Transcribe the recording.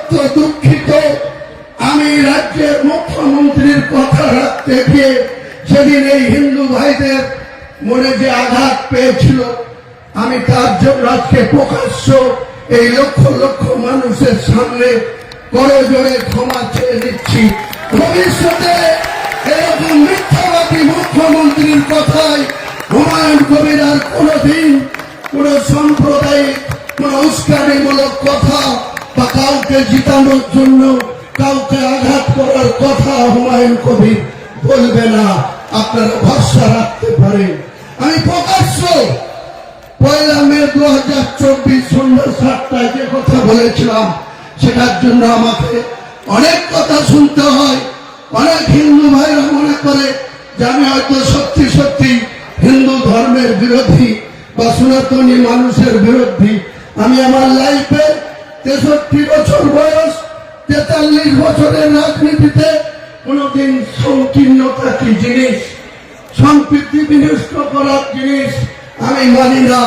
অত্যন্ত দুঃখিত। আমি রাজ্যের মুখ্যমন্ত্রীর কথা রাখতে গিয়ে সেদিন এই হিন্দু ভাইদের মনে যে আঘাত পেয়েছিল, আমি তার জন্য আজকে প্রকাশ্য এই লক্ষ লক্ষ মানুষের সামনে করজোড়ে ক্ষমা চেয়ে নিচ্ছি। ভবিষ্যতে এরকম মিথ্যাবাদী মুখ্যমন্ত্রীর কথায় হুমায়ুন কবির আর কোনদিন কোন সাম্প্রদায়িক কোন উস্কানিমূলক কথা বা কাউকে জিতানোর জন্য কাউকে আঘাত করার কথা হুমায়ুন কবির বলবে না, আপনারা ভরসা রাখতে পারেন। আমি প্রকাশ্য 1 মে 2024 সন্ধ্যা 7টায় যে কথা বলেছিলাম সেটার জন্য আমাকে অনেক কথা শুনতে হয়। অনেক হিন্দু ভাইরা মনে করে যে আমি হয়তো সত্যি সত্যি হিন্দু ধর্মের বিরোধী বা সনাতনী মানুষের বিরোধী। আমি আমার লাইফে 63 বছর বয়স, 43 বছরের রাজনীতিতে কোনদিন সংকীর্ণতা কি জিনিস, সম্প্রীতি বিনষ্ট করার জিনিস আমি মানি না।